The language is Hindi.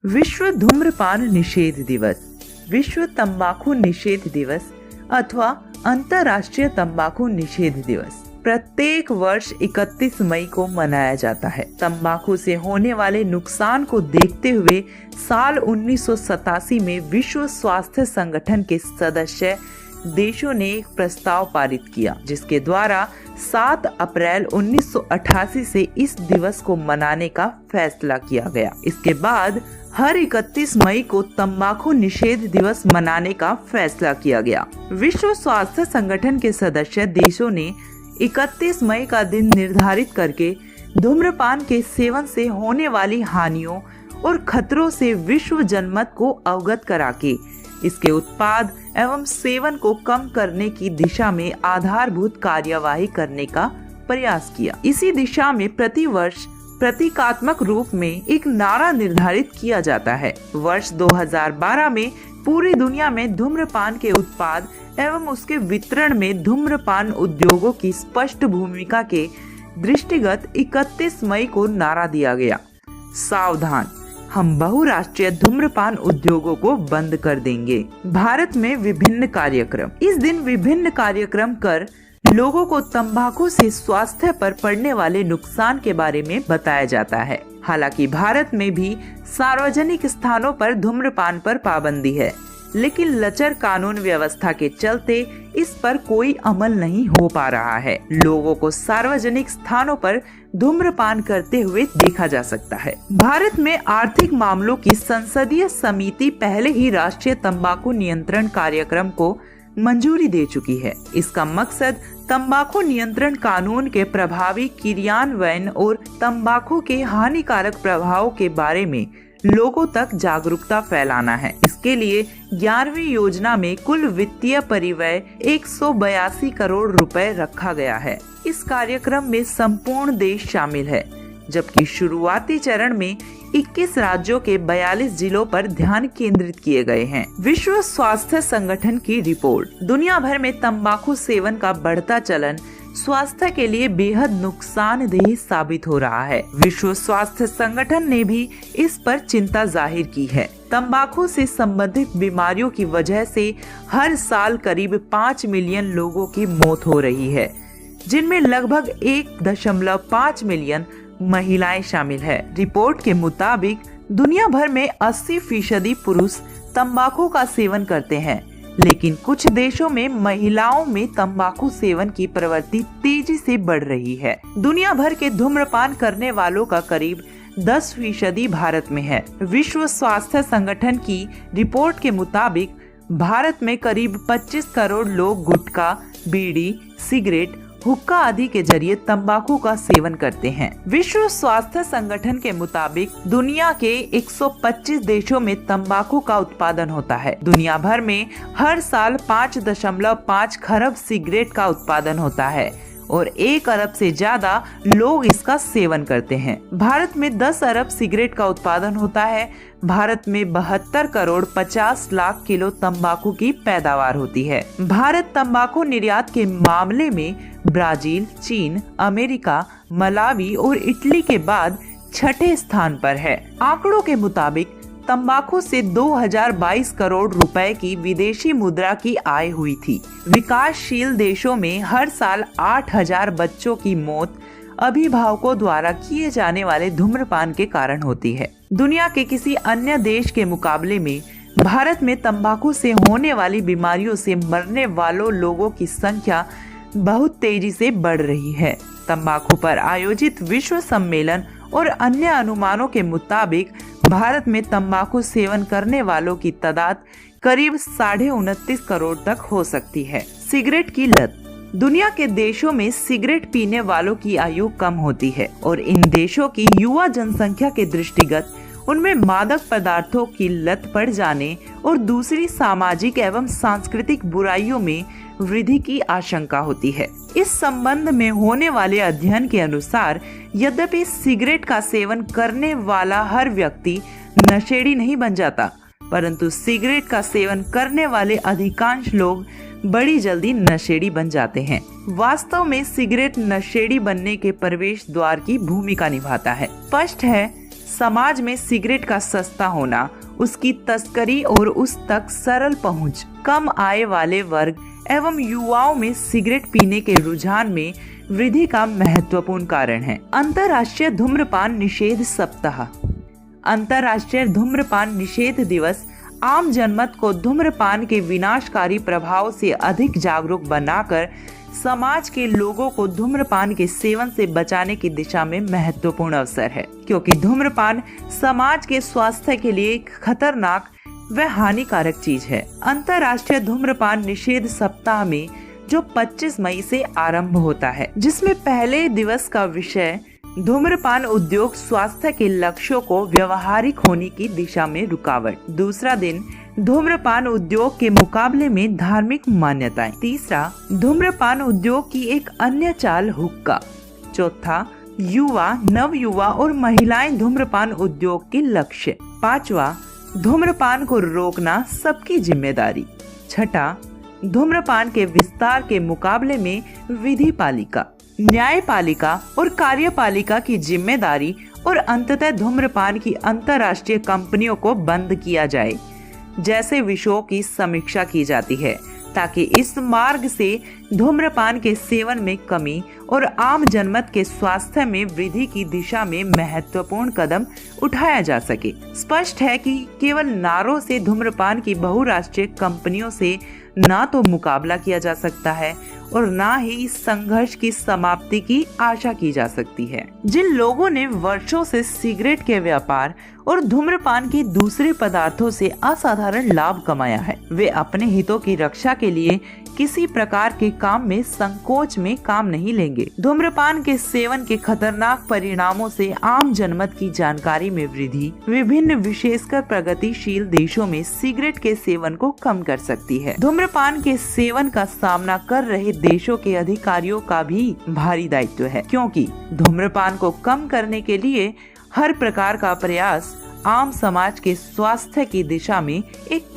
विश्व धूम्रपान निषेध दिवस, विश्व तंबाकू निषेध दिवस अथवा अंतर्राष्ट्रीय तंबाकू निषेध दिवस प्रत्येक वर्ष 31 मई को मनाया जाता है। तंबाकू से होने वाले नुकसान को देखते हुए साल 1987 में विश्व स्वास्थ्य संगठन के सदस्य देशों ने एक प्रस्ताव पारित किया, जिसके द्वारा 7 अप्रैल 1988 से इस दिवस को मनाने का फैसला किया गया। इसके बाद हर 31 मई को तंबाकू निषेध दिवस मनाने का फैसला किया गया। विश्व स्वास्थ्य संगठन के सदस्य देशों ने 31 मई का दिन निर्धारित करके धूम्रपान के सेवन से होने वाली हानियों और खतरों से विश्व जनमत को अवगत करा के इसके उत्पाद एवं सेवन को कम करने की दिशा में आधारभूत कार्यवाही करने का प्रयास किया। इसी दिशा में प्रतिवर्ष प्रतीकात्मक रूप में एक नारा निर्धारित किया जाता है। वर्ष 2012 में पूरी दुनिया में धूम्रपान के उत्पाद एवं उसके वितरण में धूम्रपान उद्योगों की स्पष्ट भूमिका के दृष्टिगत 31 मई को नारा दिया गया, सावधान, हम बहुराष्ट्रीय धूम्रपान उद्योगों को बंद कर देंगे। भारत में विभिन्न कार्यक्रम। इस दिन विभिन्न कार्यक्रम कर लोगों को तंबाकू से स्वास्थ्य पर पड़ने वाले नुकसान के बारे में बताया जाता है। हालांकि भारत में भी सार्वजनिक स्थानों पर धूम्रपान पर पाबंदी है, लेकिन लचर कानून व्यवस्था के चलते इस पर कोई अमल नहीं हो पा रहा है। लोगों को सार्वजनिक स्थानों पर धूम्रपान करते हुए देखा जा सकता है। भारत में आर्थिक मामलों की संसदीय समिति पहले ही राष्ट्रीय तंबाकू नियंत्रण कार्यक्रम को मंजूरी दे चुकी है। इसका मकसद तंबाकू नियंत्रण कानून के प्रभावी क्रियान्वयन और तंबाकू के हानिकारक प्रभावों के बारे में लोगों तक जागरूकता फैलाना है। इसके लिए 11वीं योजना में कुल वित्तीय परिव्यय 182 करोड़ रुपए रखा गया है। इस कार्यक्रम में संपूर्ण देश शामिल है, जबकि शुरुआती चरण में 21 राज्यों के 42 जिलों पर ध्यान केंद्रित किए गए हैं। विश्व स्वास्थ्य संगठन की रिपोर्ट। दुनिया भर में तंबाकू सेवन का बढ़ता चलन स्वास्थ्य के लिए बेहद नुकसानदेह साबित हो रहा है। विश्व स्वास्थ्य संगठन ने भी इस पर चिंता जाहिर की है। तंबाकू से संबंधित बीमारियों की वजह से हर साल करीब 5 मिलियन लोगों की मौत हो रही है, जिनमें लगभग 1.5 मिलियन महिलाएं शामिल है। रिपोर्ट के मुताबिक दुनिया भर में 80% पुरुष तंबाकू का सेवन करते हैं, लेकिन कुछ देशों में महिलाओं में तंबाकू सेवन की प्रवृत्ति तेजी से बढ़ रही है। दुनिया भर के धूम्रपान करने वालों का करीब 10% भारत में है। विश्व स्वास्थ्य संगठन की रिपोर्ट के मुताबिक भारत में करीब 25 करोड़ लोग गुटखा, बीड़ी, सिगरेट, हुक्का आदि के जरिए तंबाकू का सेवन करते हैं। विश्व स्वास्थ्य संगठन के मुताबिक दुनिया के 125 देशों में तंबाकू का उत्पादन होता है। दुनिया भर में हर साल 5.5 खरब सिगरेट का उत्पादन होता है और 1 अरब से ज्यादा लोग इसका सेवन करते हैं। भारत में 10 अरब सिगरेट का उत्पादन होता है। भारत में 72 करोड़ 50 लाख किलो तंबाकू की पैदावार होती है। भारत तंबाकू निर्यात के मामले में ब्राजील, चीन, अमेरिका, मलावी और इटली के बाद 6ठे स्थान पर है। आंकड़ों के मुताबिक तंबाकू से 2022 करोड़ रुपए की विदेशी मुद्रा की आय हुई थी। विकासशील देशों में हर साल 8000 बच्चों की मौत अभिभावकों द्वारा किए जाने वाले धूम्रपान के कारण होती है। दुनिया के किसी अन्य देश के मुकाबले में भारत में तंबाकू से होने वाली बीमारियों से मरने वालों लोगों की संख्या बहुत तेजी से बढ़ रही है। तंबाकू पर आयोजित विश्व सम्मेलन और अन्य अनुमानों के मुताबिक भारत में तंबाकू सेवन करने वालों की तादाद करीब 29.5 करोड़ तक हो सकती है। सिगरेट की लत। दुनिया के देशों में सिगरेट पीने वालों की आयु कम होती है और इन देशों की युवा जनसंख्या के दृष्टिगत उनमें मादक पदार्थों की लत पड़ जाने और दूसरी सामाजिक एवं सांस्कृतिक बुराइयों में वृद्धि की आशंका होती है। इस संबंध में होने वाले अध्ययन के अनुसार यद्यपि सिगरेट का सेवन करने वाला हर व्यक्ति नशेड़ी नहीं बन जाता, परंतु सिगरेट का सेवन करने वाले अधिकांश लोग बड़ी जल्दी नशेड़ी बन जाते हैं। वास्तव में सिगरेट नशेड़ी बनने के प्रवेश द्वार की भूमिका निभाता है। स्पष्ट है, समाज में सिगरेट का सस्ता होना, उसकी तस्करी और उस तक सरल पहुंच, कम आय वाले वर्ग एवं युवाओं में सिगरेट पीने के रुझान में वृद्धि का महत्वपूर्ण कारण है। अंतर्राष्ट्रीय धूम्रपान निषेध सप्ताह। अंतर्राष्ट्रीय धूम्रपान निषेध दिवस आम जनमत को धूम्रपान के विनाशकारी प्रभाव से अधिक जागरूक बनाकर समाज के लोगों को धूम्रपान के सेवन से बचाने की दिशा में महत्वपूर्ण अवसर है, क्योंकि धूम्रपान समाज के स्वास्थ्य के लिए एक खतरनाक व हानिकारक चीज है। अंतर्राष्ट्रीय धूम्रपान निषेध सप्ताह में जो 25 मई से आरंभ होता है, जिसमें पहले दिवस का विषय धूम्रपान उद्योग स्वास्थ्य के लक्ष्यों को व्यवहारिक होने की दिशा में रुकावट, दूसरा दिन धूम्रपान उद्योग के मुकाबले में धार्मिक मान्यताएं, तीसरा धूम्रपान उद्योग की एक अन्य चाल हुक्का, चौथा युवा, नवयुवा और महिलाएं धूम्रपान उद्योग के लक्ष्य, पांचवा धूम्रपान को रोकना सबकी जिम्मेदारी, छठा धूम्रपान के विस्तार के मुकाबले में विधि पालिका, न्यायपालिका और कार्यपालिका की जिम्मेदारी और अंततः धूम्रपान की अंतर्राष्ट्रीय कंपनियों को बंद किया जाए जैसे विषयों की समीक्षा की जाती है, ताकि इस मार्ग से धूम्रपान के सेवन में कमी और आम जनमत के स्वास्थ्य में वृद्धि की दिशा में महत्वपूर्ण कदम उठाया जा सके। स्पष्ट है कि केवल नारों से धूम्रपान की बहुराष्ट्रीय कंपनियों से ना तो मुकाबला किया जा सकता है और ना ही इस संघर्ष की समाप्ति की आशा की जा सकती है। जिन लोगों ने वर्षों से सिगरेट के व्यापार और धूम्रपान के दूसरे पदार्थों से असाधारण लाभ कमाया है, वे अपने हितों की रक्षा के लिए किसी प्रकार के काम में संकोच में काम नहीं लेंगे। धूम्रपान के सेवन के खतरनाक परिणामों से आम जनमत की जानकारी में वृद्धि विभिन्न विशेषकर प्रगतिशील देशों में सिगरेट के सेवन को कम कर सकती है। धूम्रपान के सेवन का सामना कर रहे देशों के अधिकारियों का भी भारी दायित्व है, क्योंकि धूम्रपान को कम करने के लिए हर प्रकार का प्रयास आम समाज के स्वास्थ्य की दिशा में एक